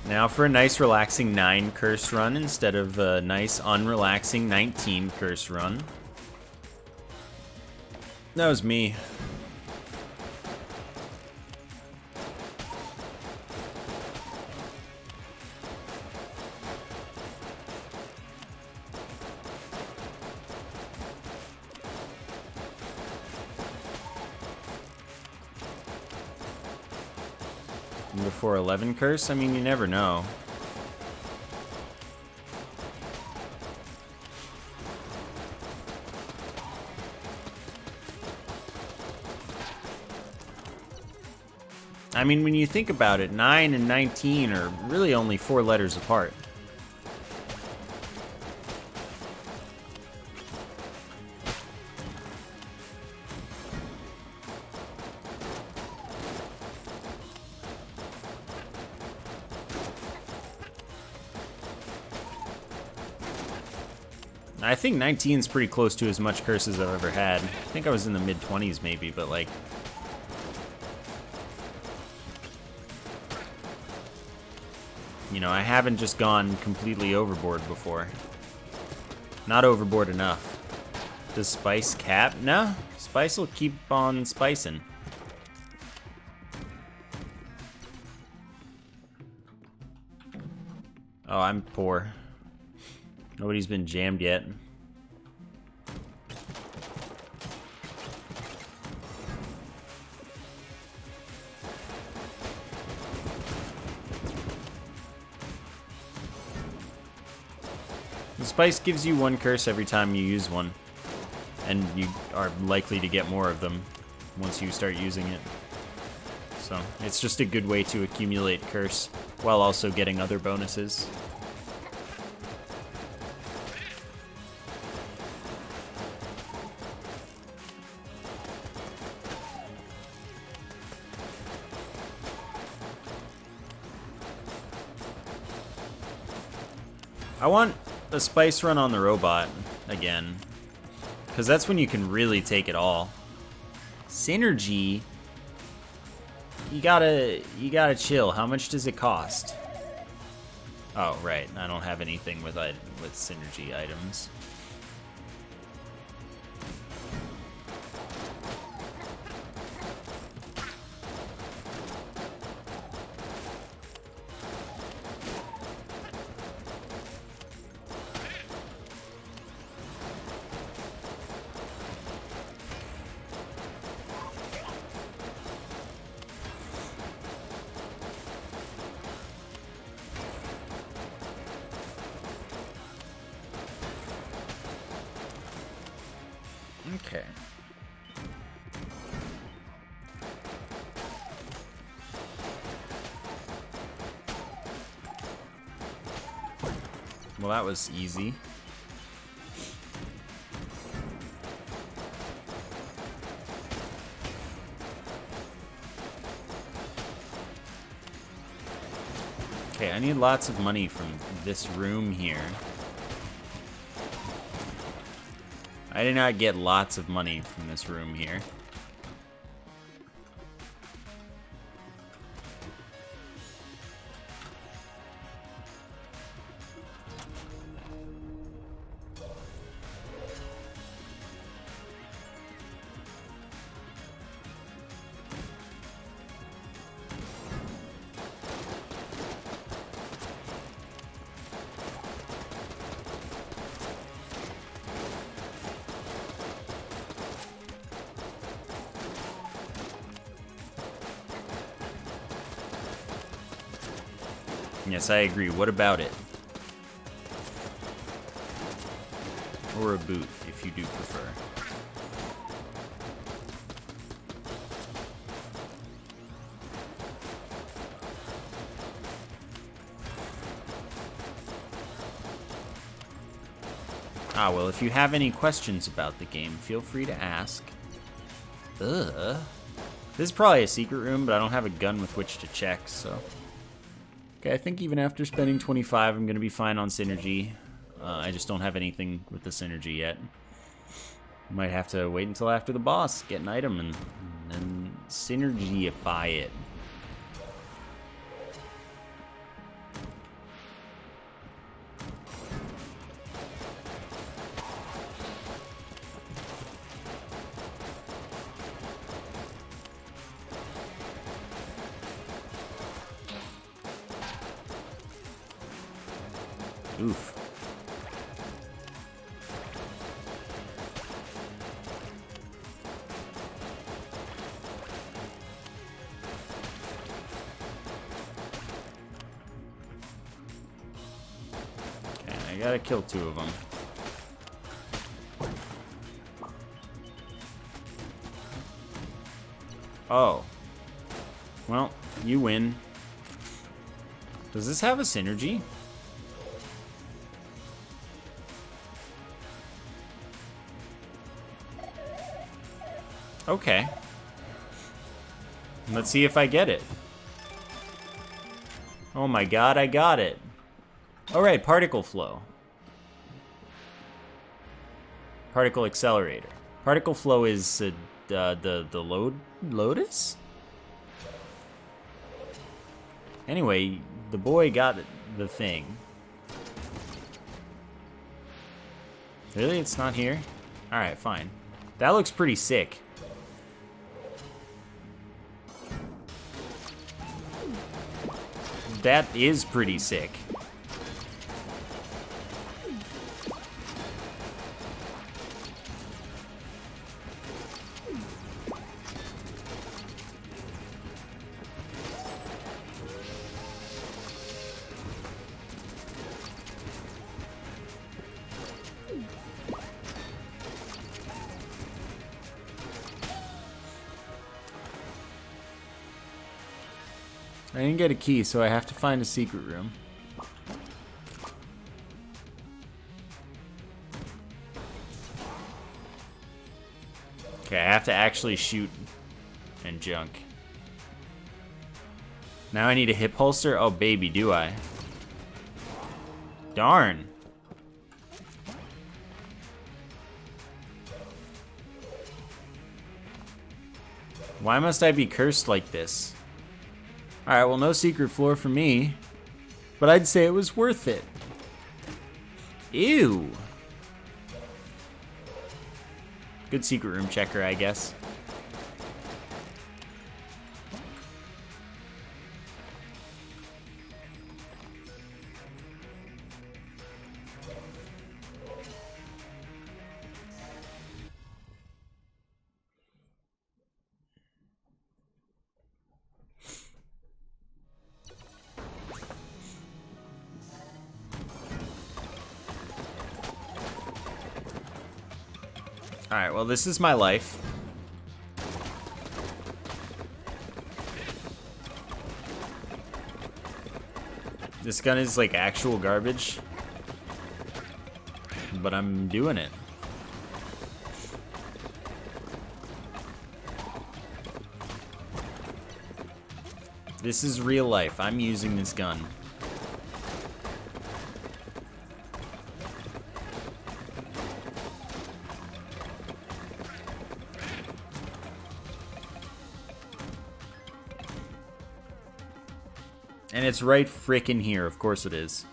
Now for a nice relaxing 9 curse run instead of a nice unrelaxing 19 curse run. That was me. Before 11 curse? I mean, you never know. I mean, when you think about it, 9 and 19 are really only 4 letters apart. I think 19 is pretty close to as much curse as I've ever had. I think I was in the mid-20s maybe, but like... You know, I haven't just gone completely overboard before. Not overboard enough. Does Spice cap? No, Spice will keep on spicing. Oh, I'm poor. Nobody's been jammed yet. The spice gives you 1 curse every time you use one, and you are likely to get more of them once you start using it. So it's just a good way to accumulate curse while also getting other bonuses. I want a spice run on the robot again, because that's when you can really take it all. Synergy, you gotta chill. How much does it cost? Oh, right. I don't have anything with synergy items. Okay. Well, that was easy. Okay, I need lots of money from this room here. I did not get lots of money from this room here. Yes, I agree. What about it? Or a boot, if you do prefer. Ah, well, if you have any questions about the game, feel free to ask. Ugh. This is probably a secret room, but I don't have a gun with which to check, so... Okay, I think even after spending 25, I'm going to be fine on synergy. I just don't have anything with the synergy yet. Might have to wait until after the boss, get an item, and then synergyify it. Oof. Okay, I gotta kill 2 of them. Oh. Well, you win. Does this have a synergy? Okay. Let's see if I get it. Oh my god, I got it. Alright, particle flow. Particle accelerator. Particle flow is the lotus? Anyway, the boy got the thing. Really? It's not here? Alright, fine. That looks pretty sick. That is pretty sick. I didn't get a key, so I have to find a secret room. Okay, I have to actually shoot and junk. Now I need a hip holster? Oh, baby, do I? Darn. Why must I be cursed like this? Alright, well, no secret floor for me. But I'd say it was worth it. Ew. Good secret room checker, I guess. Alright, well, this is my life. This gun is like actual garbage. But I'm doing it. This is real life. I'm using this gun. And it's right frickin' here, of course it is.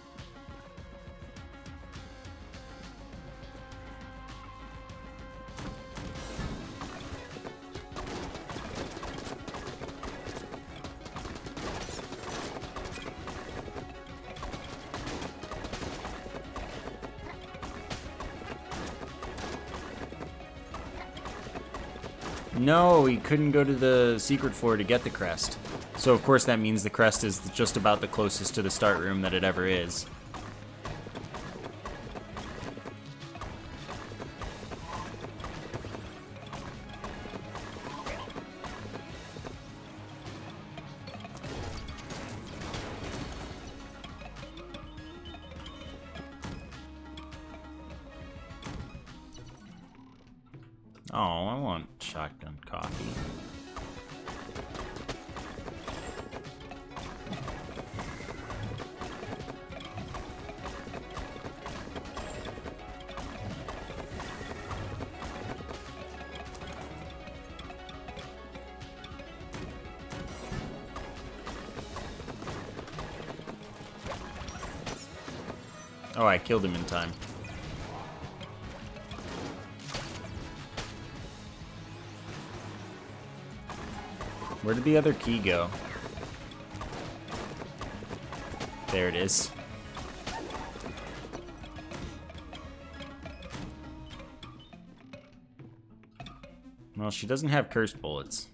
No, he couldn't go to the secret floor to get the crest. So of course that means the crest is just about the closest to the start room that it ever is. Oh, I want shotgun coffee. Oh, I killed him in time. Where did the other key go? There it is. Well, she doesn't have cursed bullets.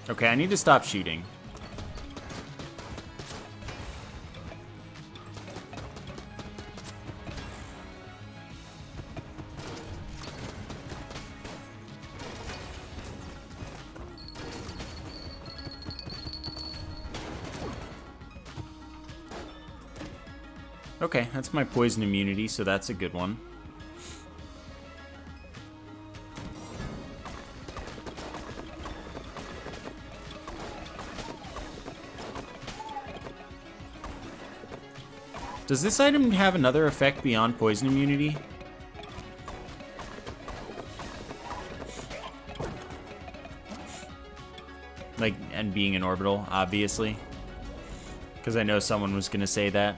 Okay, I need to stop shooting. Okay, that's my poison immunity, so that's a good one. Does this item have another effect beyond poison immunity? Like, and being an orbital, obviously. Because I know someone was going to say that.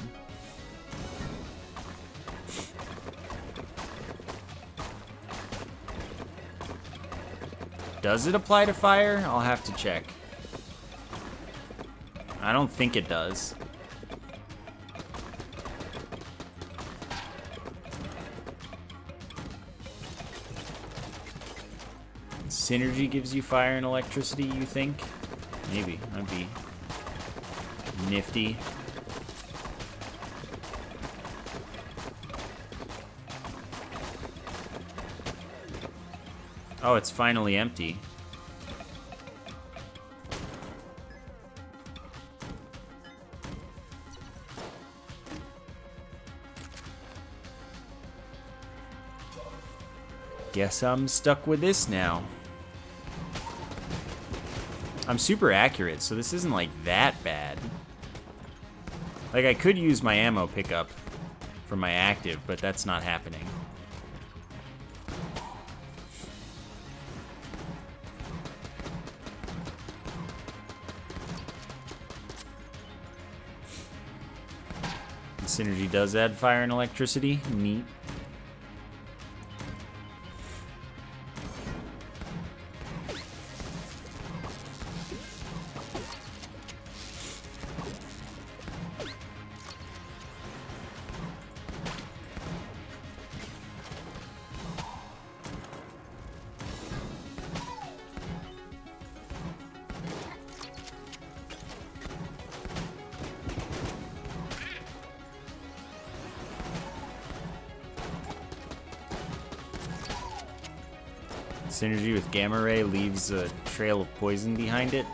Does it apply to fire? I'll have to check. I don't think it does. Synergy gives you fire and electricity, you think? Maybe. That'd be nifty. Oh, it's finally empty. Guess I'm stuck with this now. I'm super accurate, so this isn't like that bad. Like, I could use my ammo pickup for my active, but that's not happening. Synergy does add fire and electricity. Neat. Synergy with Gamma Ray leaves a trail of poison behind it.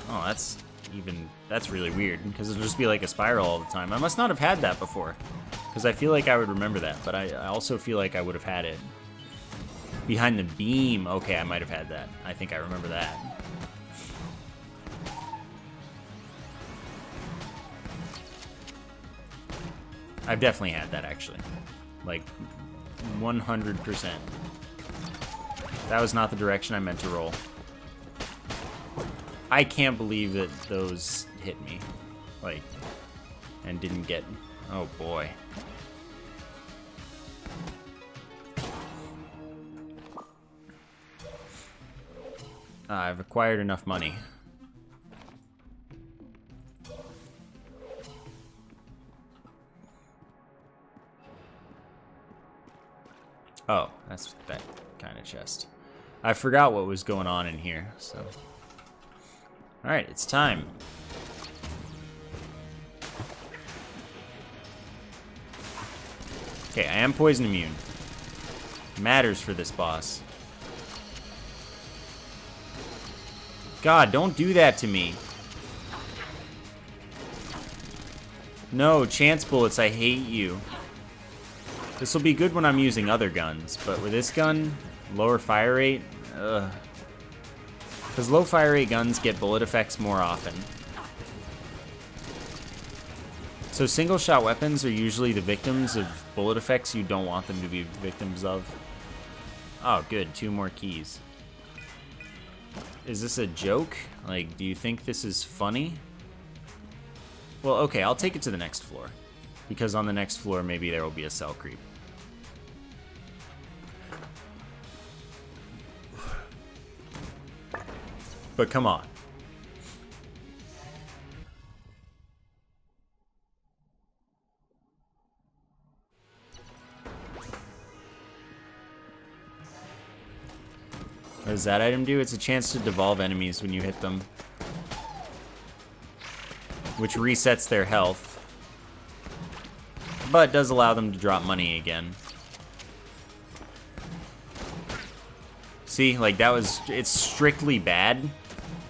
Oh, that's really weird, because it'll just be like a spiral all the time. I must not have had that before, because I feel like I would remember that, but I also feel like I would have had it. Behind the beam, okay, I might have had that. I think I remember that. I've definitely had that, actually. Like, 100%. That was not the direction I meant to roll. I can't believe that those hit me. Like, and didn't get... Oh, boy. I've acquired enough money. Oh, that's that kind of chest. I forgot what was going on in here, so... Alright, it's time. Okay, I am poison immune. Matters for this boss. God, don't do that to me. No, chance bullets, I hate you. This will be good when I'm using other guns, but with this gun, lower fire rate, ugh. Because low fire rate guns get bullet effects more often. So single shot weapons are usually the victims of bullet effects you don't want them to be victims of. Oh, good. 2 more keys. Is this a joke? Like, do you think this is funny? Well, okay, I'll take it to the next floor. Because on the next floor, maybe there will be a cell creep. But come on. What does that item do? It's a chance to devolve enemies when you hit them, which resets their health, but does allow them to drop money again. See, like that was, it's strictly bad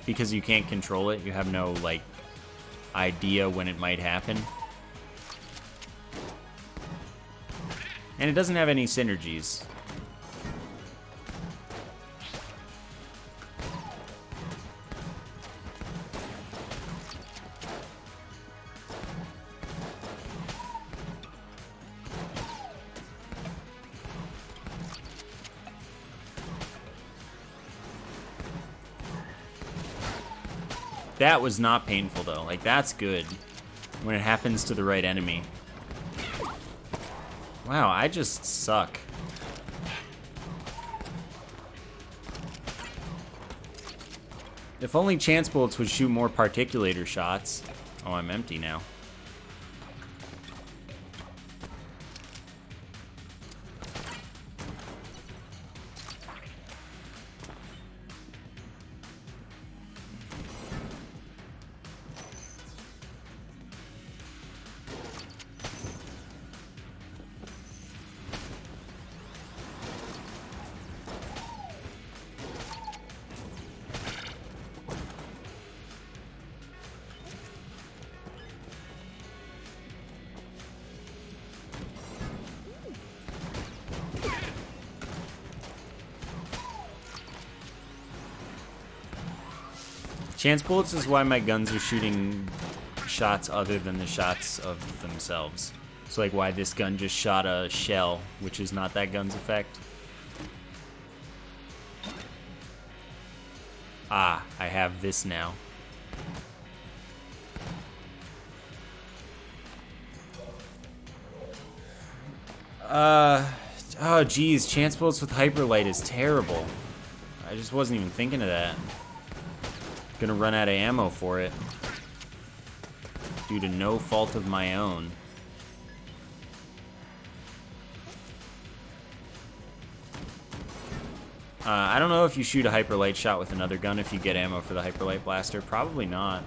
because you can't control it. You have no, like, idea when it might happen. And it doesn't have any synergies. That was not painful, though. Like, that's good when it happens to the right enemy. Wow, I just suck. If only chance bullets would shoot more particulator shots. Oh, I'm empty now. Chance bullets is why my guns are shooting shots other than the shots of themselves. So like why this gun just shot a shell, which is not that gun's effect. Ah, I have this now. Oh geez, chance bullets with hyperlight is terrible. I just wasn't even thinking of that. Gonna run out of ammo for it. Due to no fault of my own. I don't know if you shoot a hyperlight shot with another gun if you get ammo for the hyperlight blaster. Probably not.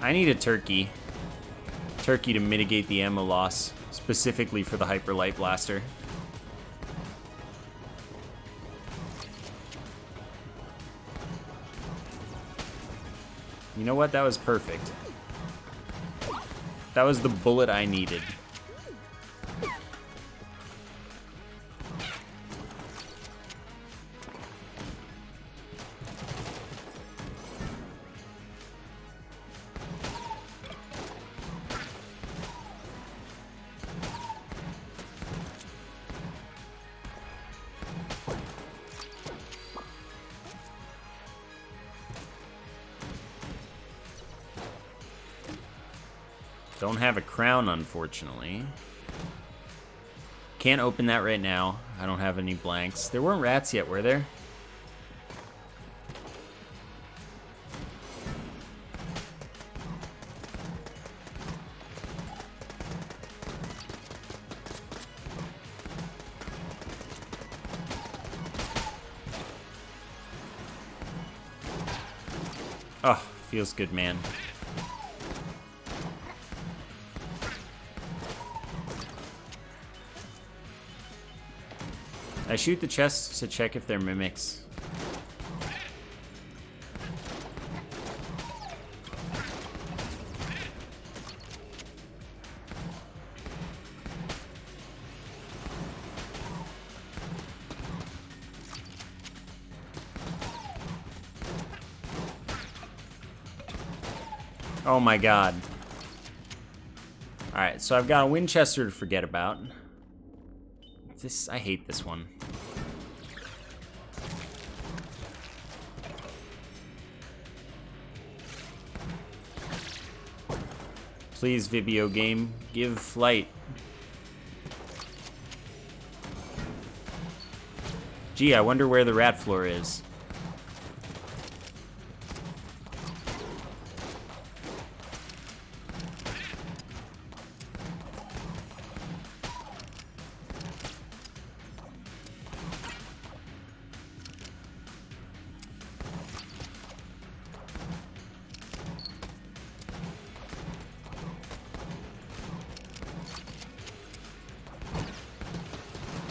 I need a turkey. Turkey to mitigate the ammo loss, specifically for the hyperlight blaster. You know what? That was perfect. That was the bullet I needed. Don't have a crown, unfortunately. Can't open that right now. I don't have any blanks. There weren't rats yet, were there? Oh, feels good, man. I shoot the chests to check if they're mimics. Oh my god. Alright, so I've got a Winchester to forget about. I hate this one. Please, Vibio game, give flight. Gee, I wonder where the rat floor is.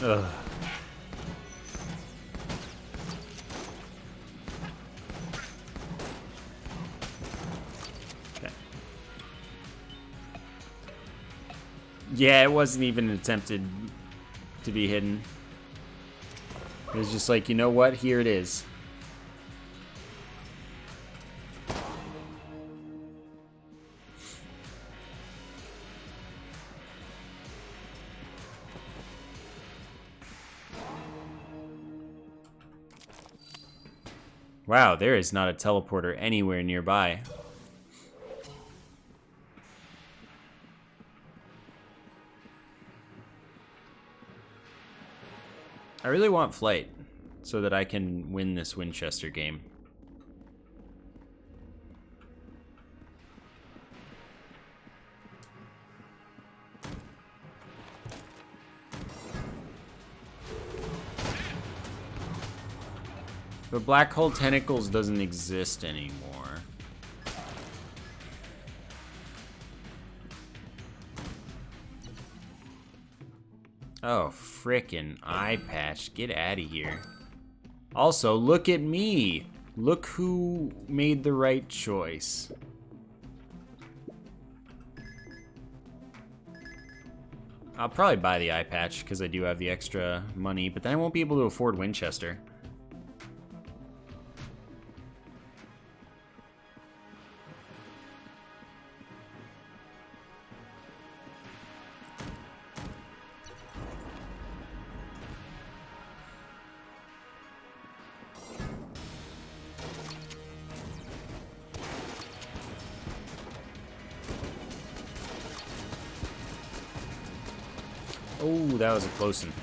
Ugh. Okay. Yeah, it wasn't even attempted to be hidden. It was just like, you know what? Here it is. Wow, there is not a teleporter anywhere nearby. I really want flight so that I can win this Winchester game. But Black Hole Tentacles doesn't exist anymore. Oh, frickin' eye patch. Get out of here. Also, look at me. Look who made the right choice. I'll probably buy the eye patch because I do have the extra money, but then I won't be able to afford Winchester. Oh, that was a close one.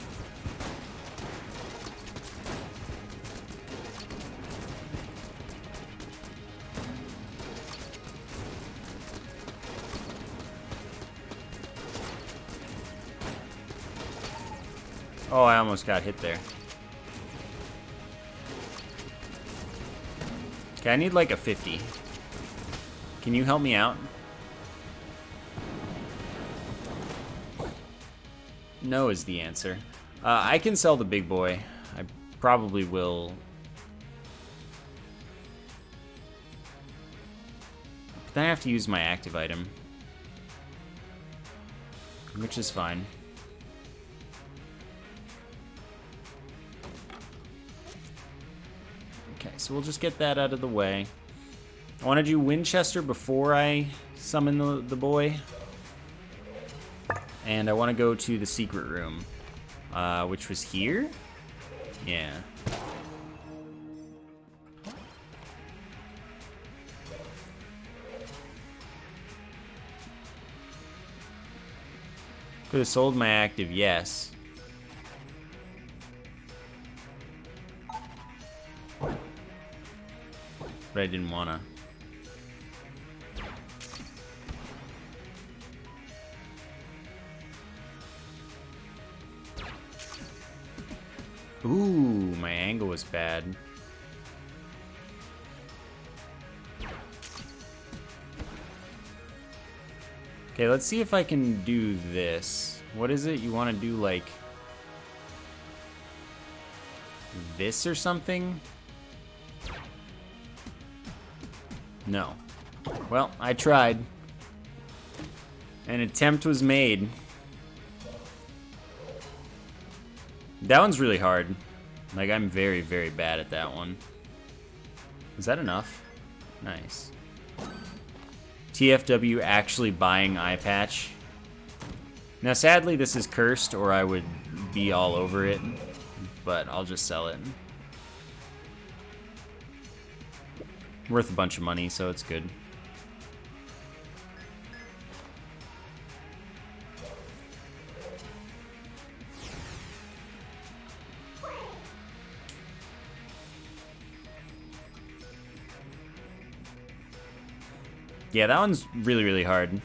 Oh, I almost got hit there. Okay, I need like a 50. Can you help me out? No is the answer. I can sell the big boy. I probably will. But then I have to use my active item. Which is fine. Okay, so we'll just get that out of the way. I want to do Winchester before I summon the boy. And I want to go to the secret room, which was here? Yeah. Could have sold my active, yes. But I didn't wanna. Ooh, my angle was bad. Okay, let's see if I can do this. What is it? You want to do like this or something? No. Well, I tried. An attempt was made. That one's really hard. Like, I'm very, very bad at that one. Is that enough? Nice. TFW actually buying eye patch. Now, sadly, this is cursed, or I would be all over it, but I'll just sell it. Worth a bunch of money, so it's good. Yeah, that one's really, really hard.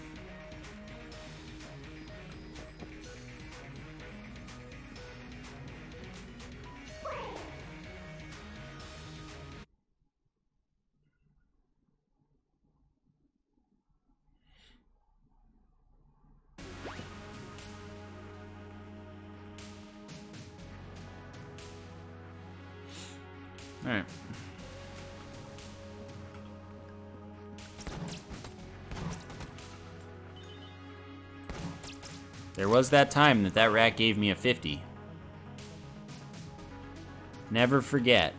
All right. There was that time that rat gave me a 50. Never forget.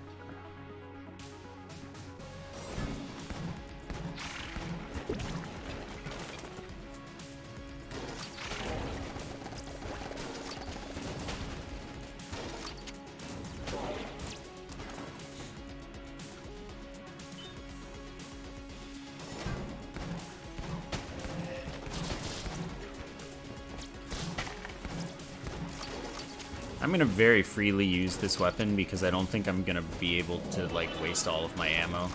I'm gonna very freely use this weapon because I don't think I'm gonna be able to like waste all of my ammo.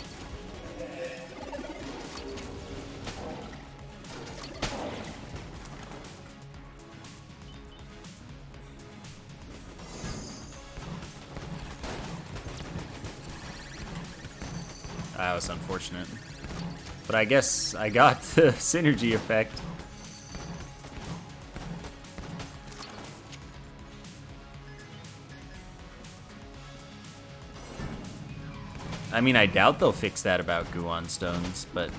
That was unfortunate. But I guess I got the synergy effect. I mean, I doubt they'll fix that about Gungeon stones, but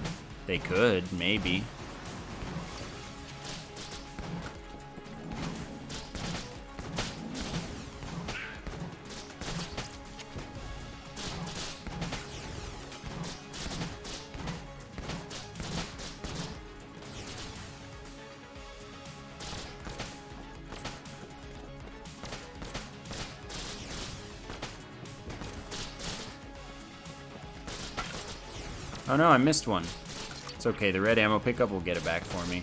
they could, maybe. Oh no, I missed one. It's okay, the red ammo pickup will get it back for me.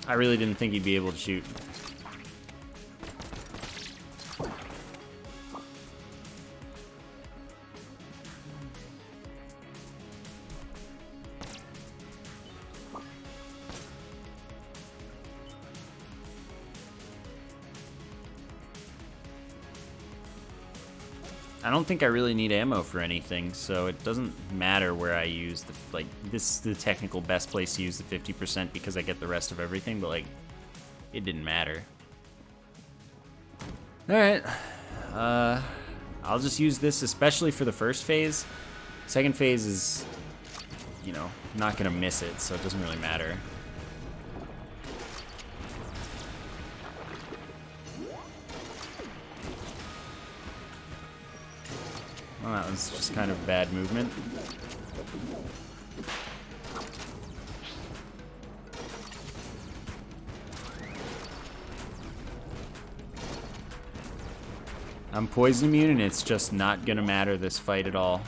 I really didn't think he'd be able to shoot. I don't think I really need ammo for anything, so it doesn't matter where I use the, like, this is the technical best place to use the 50% because I get the rest of everything, but, like, it didn't matter. Alright, I'll just use this especially for the first phase. Second phase is, you know, not gonna miss it, so it doesn't really matter. Well, that was just kind of bad movement. I'm poison immune and it's just not gonna matter this fight at all.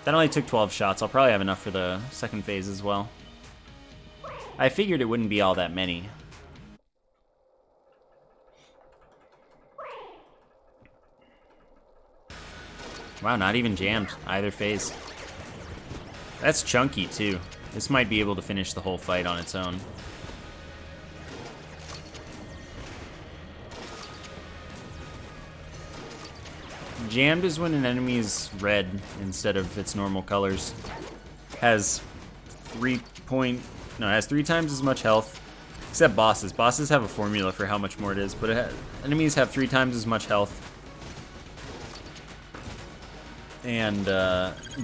That only took 12 shots. I'll probably have enough for the second phase as well. I figured it wouldn't be all that many. Wow, not even jammed either phase. That's chunky too. This might be able to finish the whole fight on its own. Jammed is when an enemy is red instead of its normal colors. Has has 3 times as much health. Except bosses. Bosses have a formula for how much more it is, but enemies have 3 times as much health. And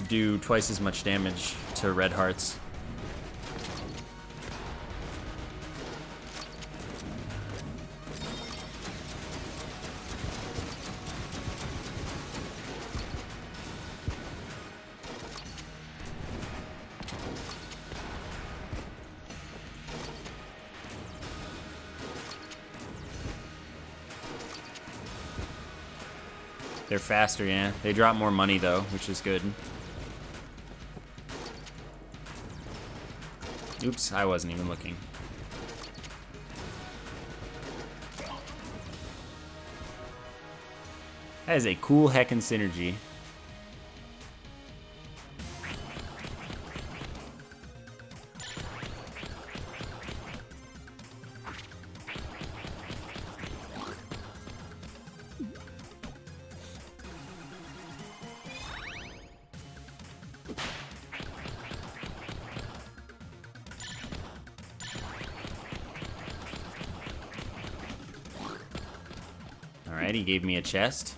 do twice as much damage to red hearts. They're faster, yeah. They drop more money, though, which is good. Oops, I wasn't even looking. That is a cool heckin' synergy. Alright, he gave me a chest.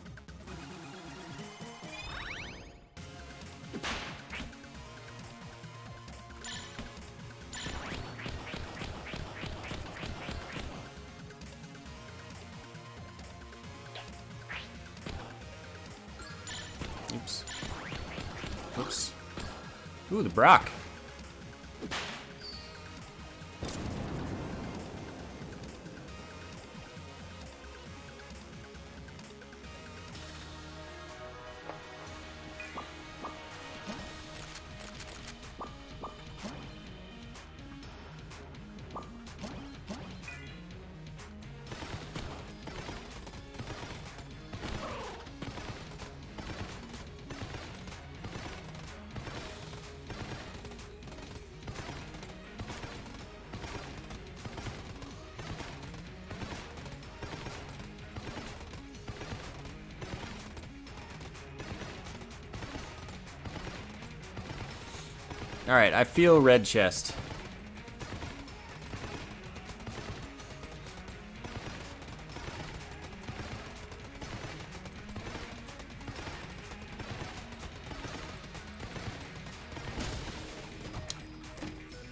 Oops. Oops. Ooh, the Brock. Alright, I feel red chest.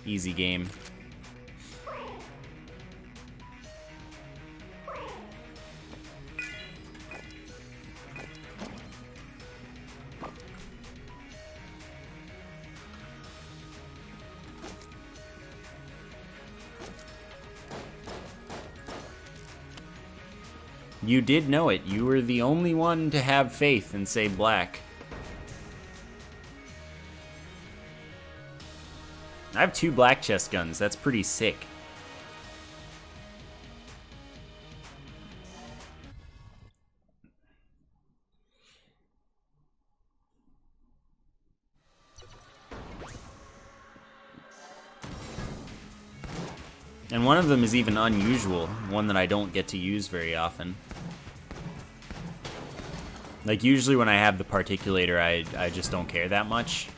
Easy game. You did know it. You were the only one to have faith and say black. I have 2 black chest guns. That's pretty sick. And one of them is even unusual, one that I don't get to use very often. Like, usually when I have the Particulator, I just don't care that much.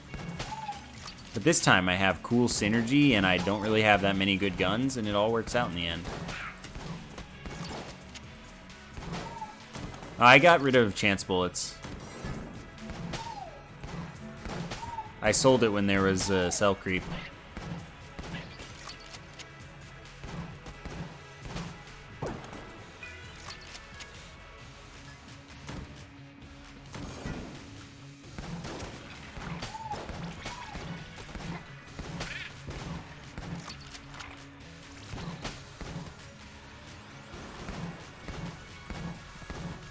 But this time I have cool synergy, and I don't really have that many good guns, and it all works out in the end. I got rid of chance bullets. I sold it when there was cell creep.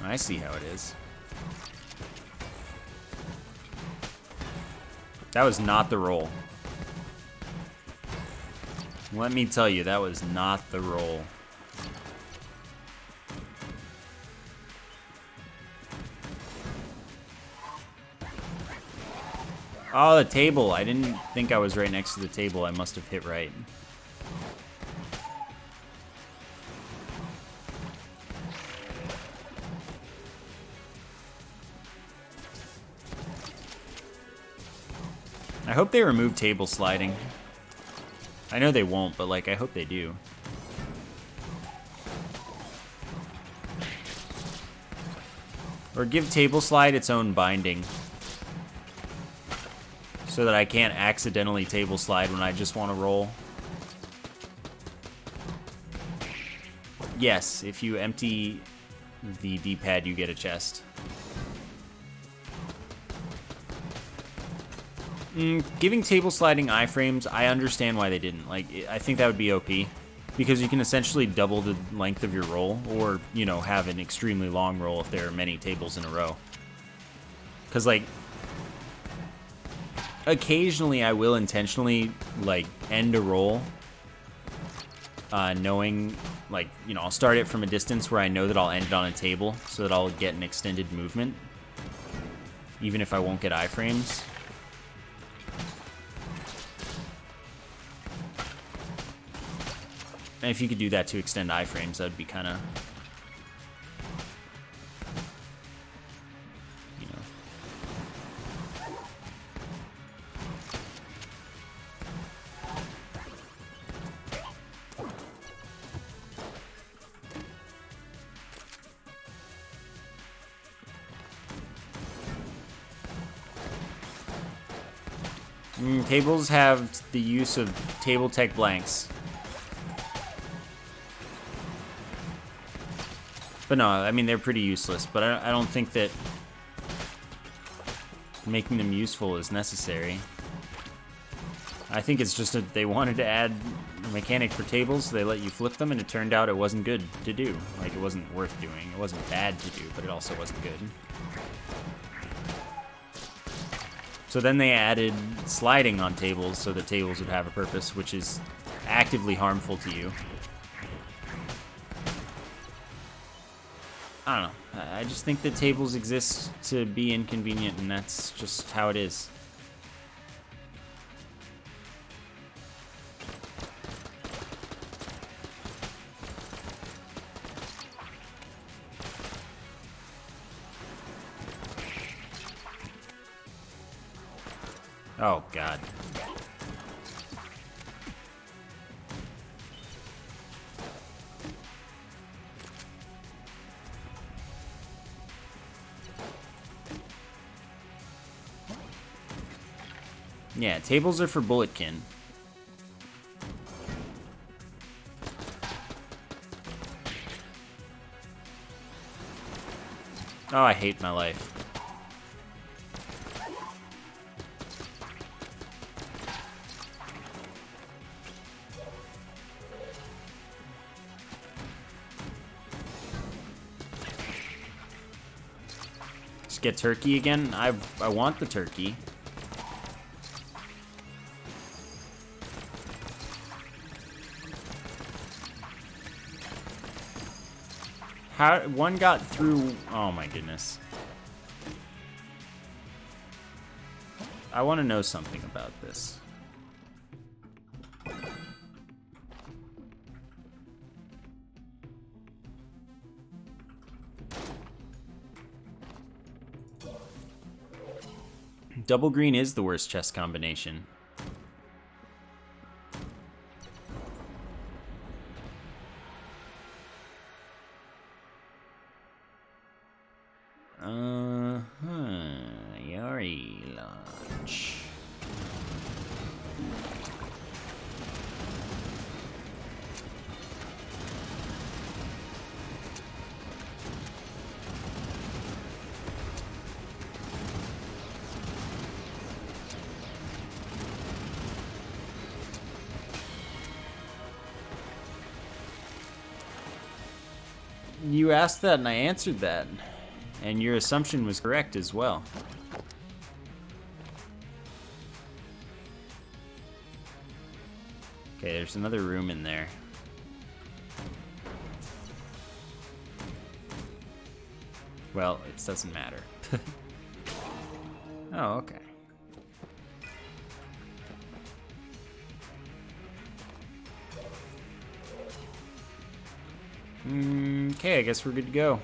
I see how it is. That was not the roll. Let me tell you, that was not the roll. Oh, the table. I didn't think I was right next to the table. I must have hit right. I hope they remove table sliding. I know they won't, but like, I hope they do. Or give table slide its own binding. so that I can't accidentally table slide when I just want to roll. Yes, if you empty the D-pad, you get a chest. Giving table sliding iframes, I understand why they didn't. Like, I think that would be OP, because you can essentially double the length of your roll, or, you know, have an extremely long roll if there are many tables in a row. Because, like, occasionally I will intentionally, like, end a roll, knowing, like, you know, I'll start it from a distance where I know that I'll end it on a table, so that I'll get an extended movement, even if I won't get iframes. And if you could do that to extend iframes, that would be kind of, you know. Tables have the use of table tech blanks. But no, I mean, they're pretty useless, but I don't think that making them useful is necessary. I think it's just that they wanted to add a mechanic for tables, so they let you flip them, and it turned out it wasn't good to do. Like, it wasn't worth doing. It wasn't bad to do, but it also wasn't good. So then they added sliding on tables so that tables would have a purpose, which is actively harmful to you. I don't know. I just think that tables exist to be inconvenient, and that's just how it is. Oh, God. Yeah, tables are for bulletkin. Oh, I hate my life. Just get turkey again? I want the turkey. How one got through? Oh my goodness. I want to know something about this. Double green is the worst chess combination. Yari launch. You asked that and I answered that. And your assumption was correct as well. Okay, there's another room in there. Well, it doesn't matter. Oh, okay. Okay, I guess we're good to go.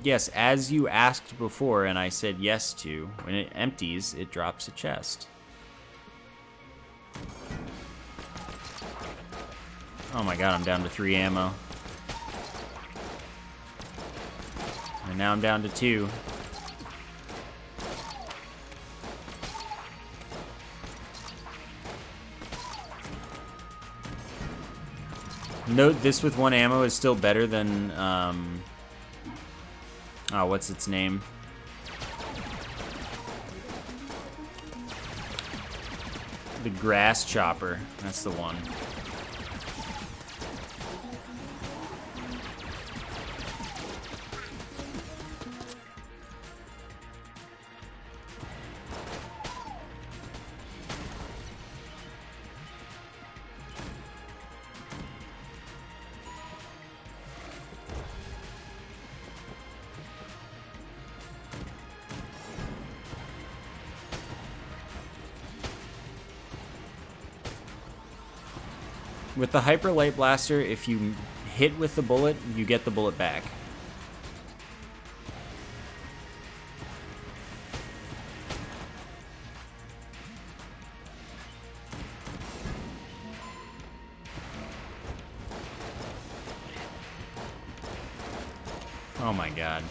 Yes, as you asked before and I said yes to, when it empties, it drops a chest. Oh my god, I'm down to 3 ammo. And now I'm down to 2. Note this with 1 ammo is still better than, oh, what's its name? The grass chopper. That's the one. With the Hyper Light Blaster, if you hit with the bullet, you get the bullet back. Oh my god.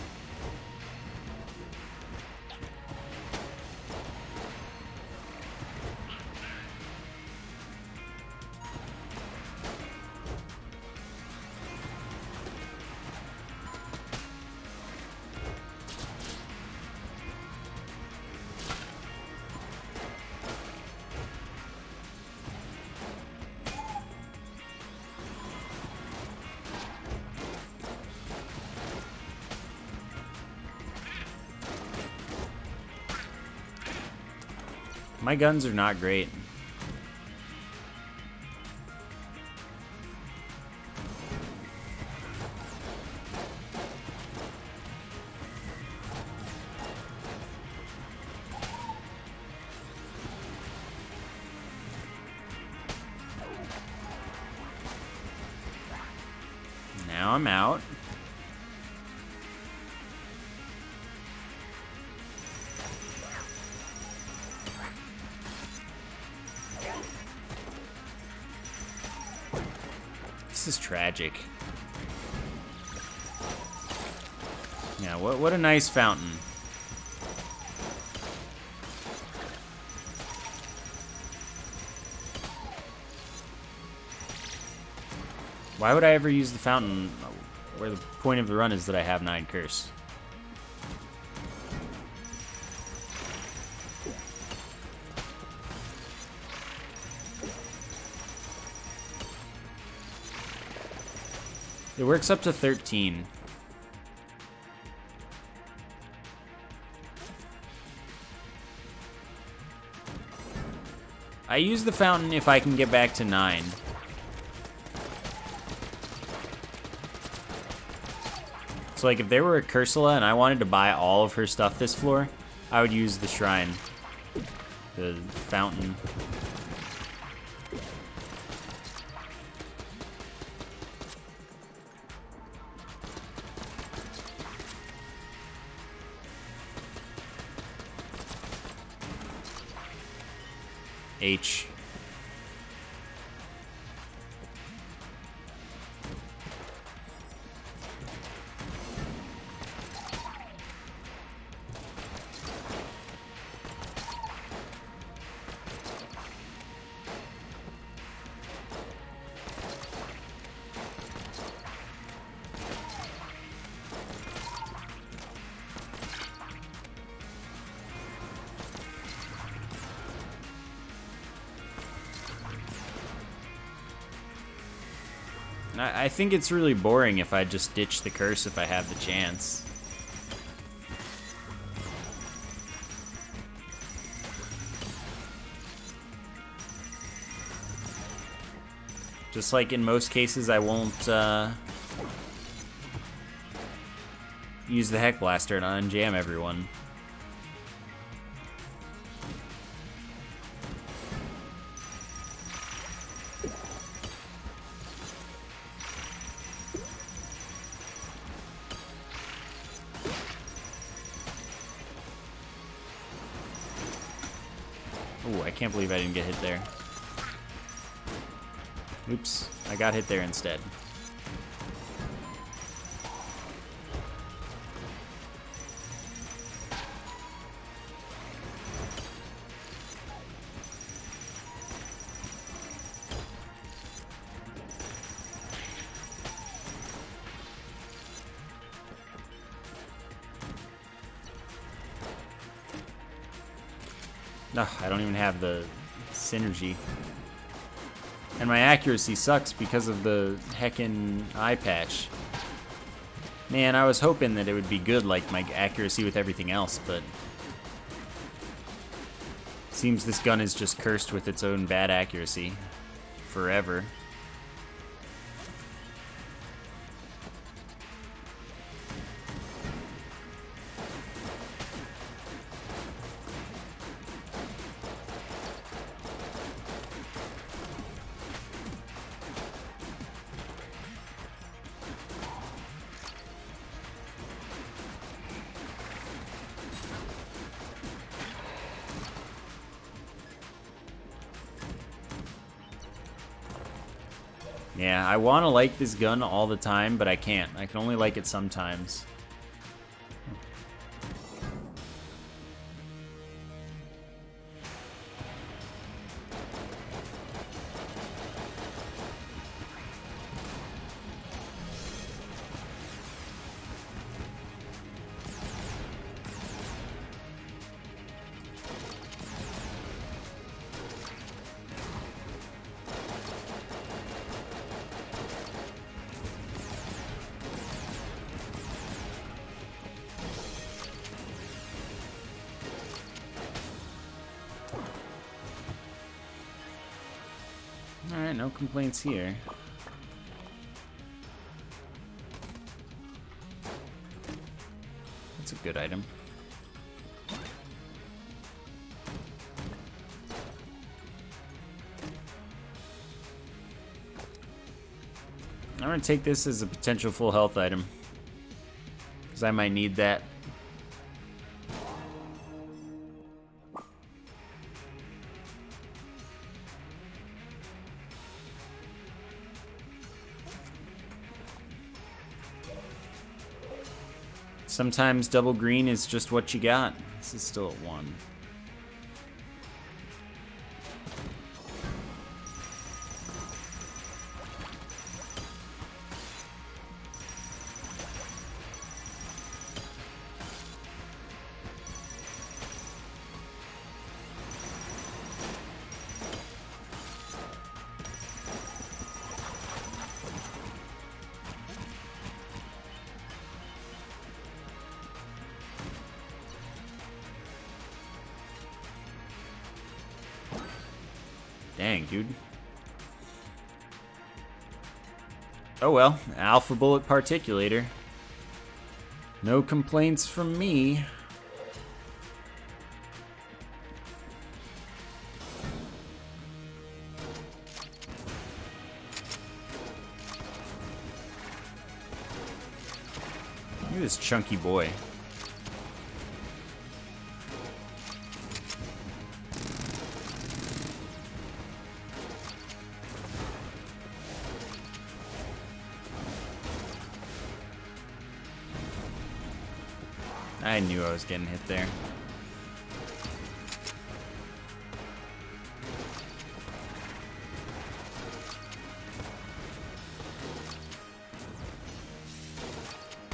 My guns are not great. Now I'm out. This is tragic. Yeah, what a nice fountain. Why would I ever use the fountain where the point of the run is that I have 9 curse? It works up to 13. I use the fountain if I can get back to 9. So like if there were a Cursula and I wanted to buy all of her stuff this floor, I would use the shrine. The fountain. H. I think it's really boring if I just ditch the curse if I have the chance. Just like in most cases, I won't use the Heck Blaster to unjam everyone. can't believe I didn't get hit there. Oops, I got hit there instead. Ugh, I don't even have the synergy. And my accuracy sucks because of the heckin' eye patch. Man, I was hoping that it would be good like my accuracy with everything else, but... seems this gun is just cursed with its own bad accuracy. Forever. Yeah, I want to like this gun all the time, but I can't. I can only like it sometimes. Alright, no complaints here. That's a good item. I'm gonna take this as a potential full health item, because I might need that. Sometimes double green is just what you got. This is still at 1. Dang, dude. Oh well, alpha bullet particulator. No complaints from me. Look at this chunky boy. I knew I was getting hit there.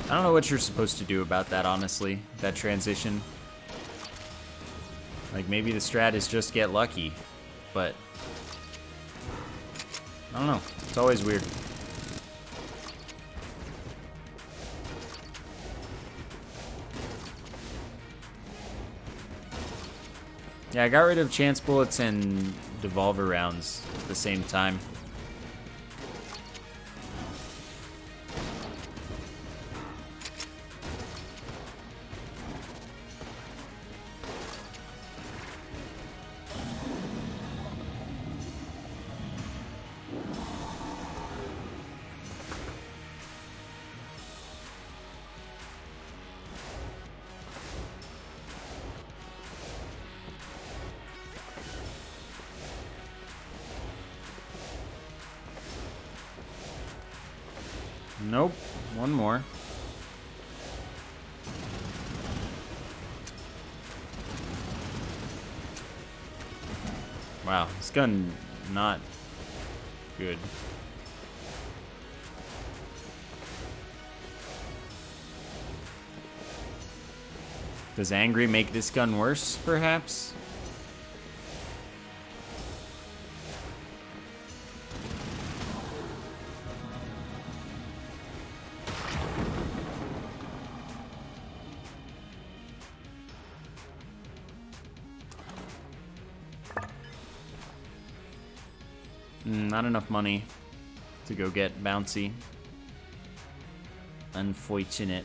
I don't know what you're supposed to do about that, honestly. That transition. Like, maybe the strat is just get lucky, but I don't know. It's always weird. Yeah, I got rid of chance bullets and devolver rounds at the same time. Nope. One more. Wow, this gun not good. Does Angry make this gun worse, perhaps? Not enough money to go get Bouncy. Unfortunate.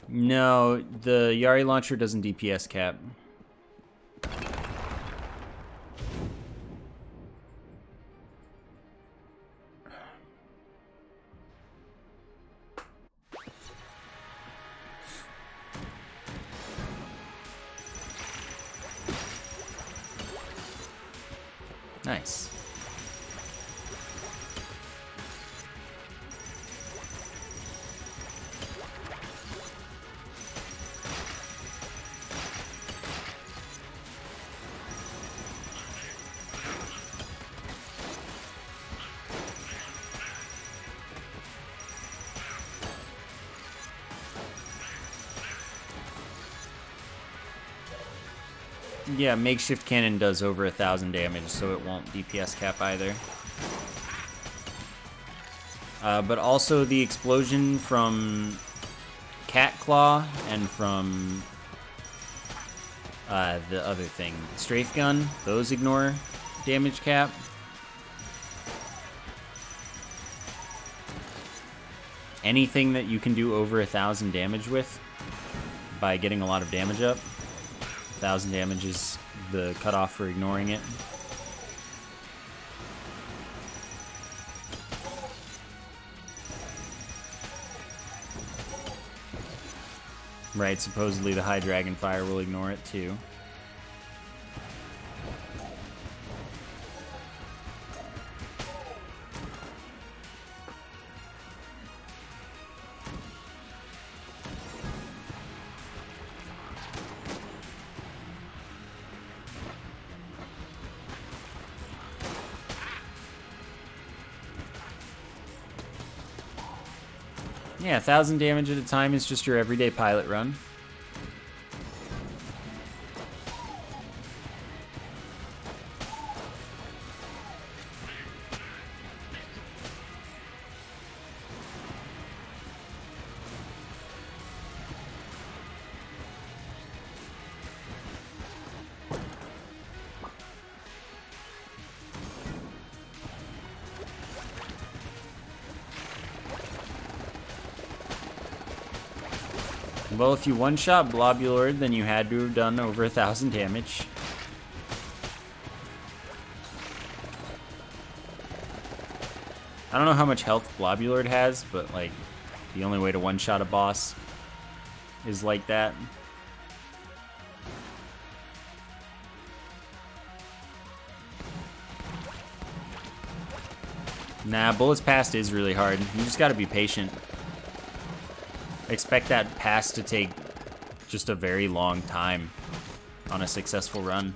No, the Yari launcher doesn't DPS cap. Nice. Yeah, makeshift cannon does over 1,000 damage, so it won't DPS cap either. But also the explosion from Cat Claw and from the other thing, Strafe Gun, those ignore damage cap. Anything that you can do over 1,000 damage with by getting a lot of damage up. 1,000 damage is the cutoff for ignoring it. Right, supposedly the High Dragon Fire will ignore it too. Yeah, 1,000 damage at a time is just your everyday pilot run. Well, if you one-shot Blobulord, then you had to have done over 1,000 damage. I don't know how much health Blobulord has, but, like, the only way to one-shot a boss is like that. Nah, Bullets Past is really hard. You just gotta be patient. Expect that pass to take just a very long time on a successful run.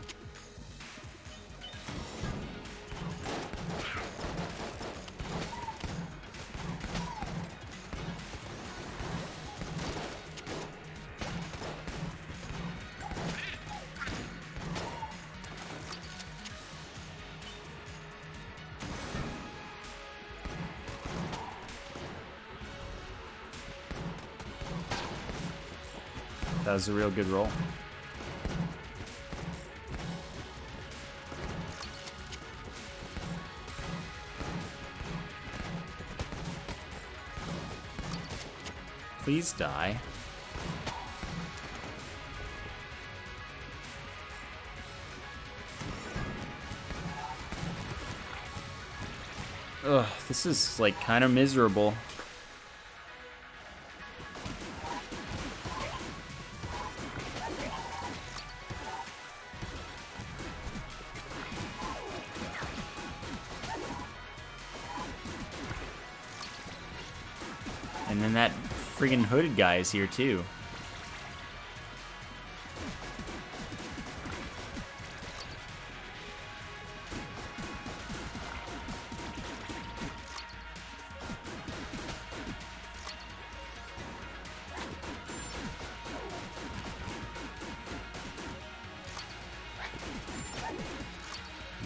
That was a real good roll. Please die. Ugh, this is like kind of miserable. And then that friggin' hooded guy is here too.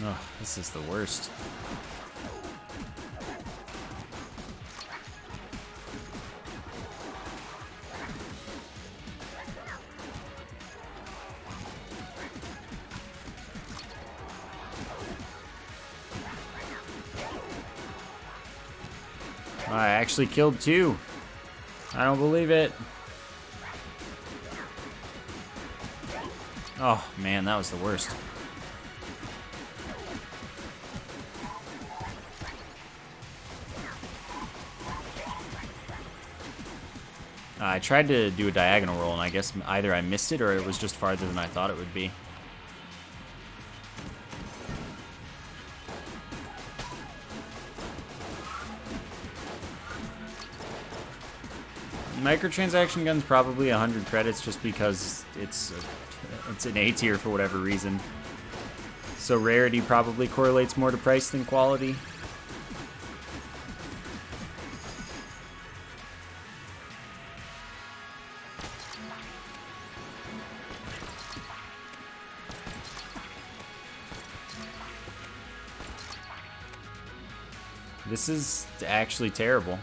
Oh, this is the worst. I actually killed 2. I don't believe it. Oh, man, that was the worst. I tried to do a diagonal roll, and I guess either I missed it or it was just farther than I thought it would be. Microtransaction gun's probably 100 credits just because it's an A tier for whatever reason. So rarity probably correlates more to price than quality. This is actually terrible.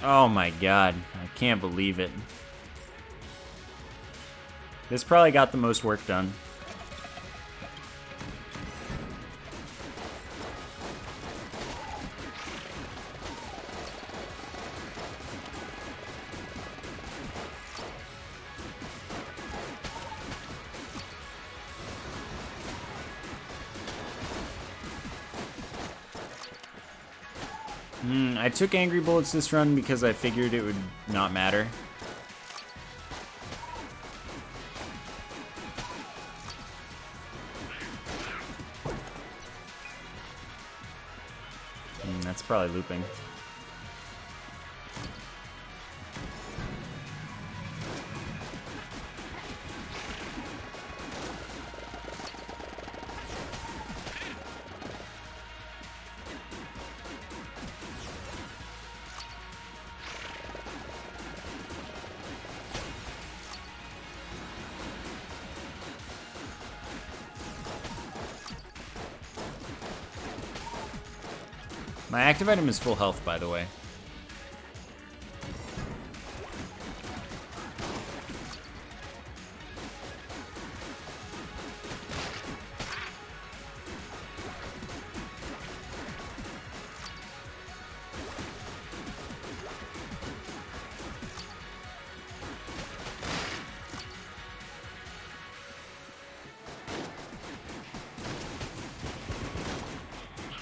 Oh my god, I can't believe it. This probably got the most work done. I took Angry Bullets this run because I figured it would not matter. That's probably looping. My active item is full health, by the way.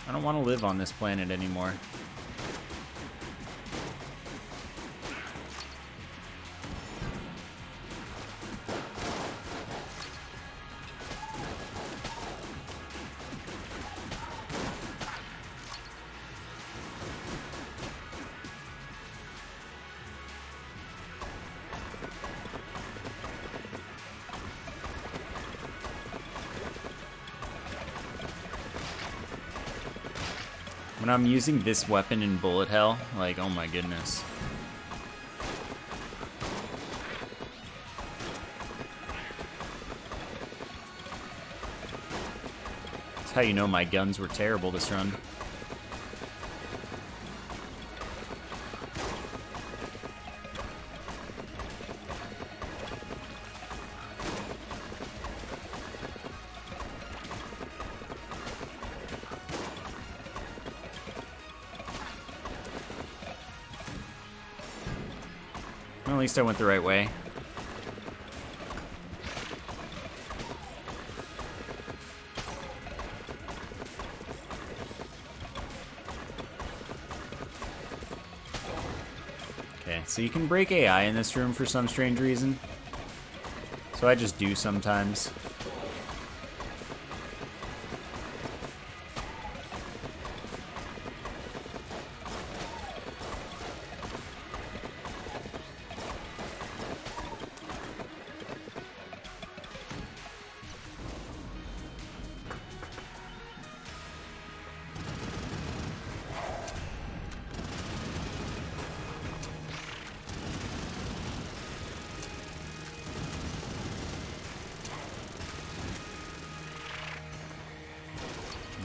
I don't want to live on this planet anymore. When I'm using this weapon in bullet hell, like, oh my goodness. That's how you know my guns were terrible this run. Well, at least I went the right way. So you can break AI in this room for some strange reason. So I just do sometimes.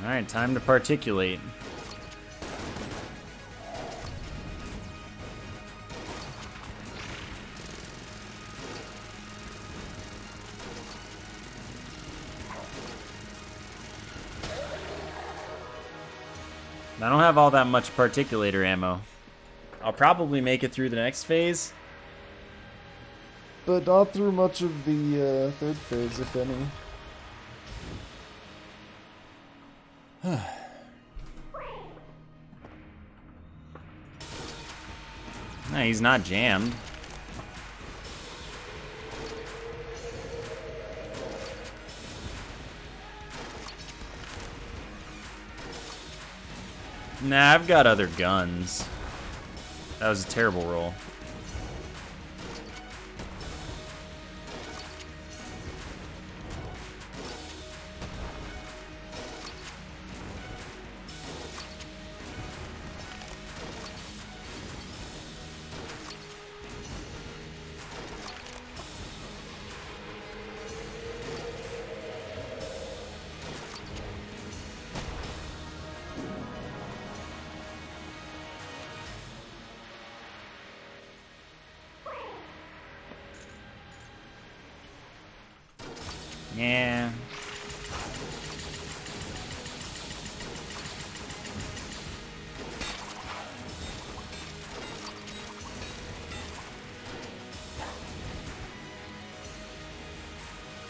Alright, time to particulate. I don't have all that much particulator ammo. I'll probably make it through the next phase. But not through much of the third phase, if any. Nah, he's not jammed. Nah, I've got other guns. That was a terrible roll. Yeah.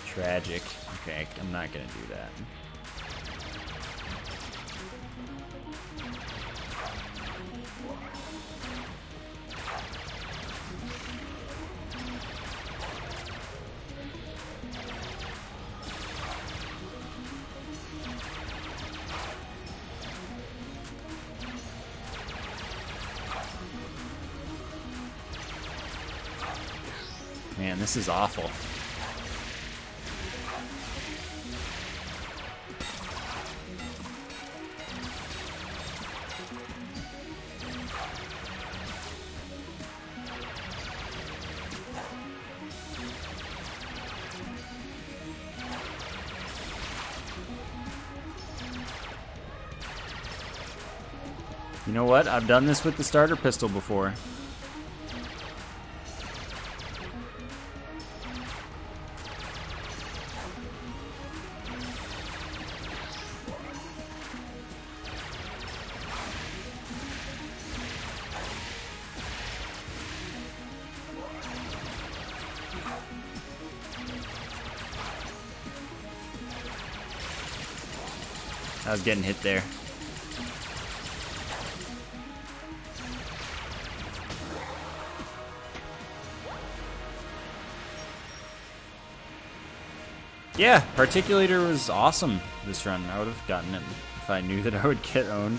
Tragic. Okay, I'm not gonna do that. Man, this is awful. You know what? I've done this with the starter pistol before. I was getting hit there. Yeah, Particulator was awesome this run. I would have gotten it if I knew that I would get owned.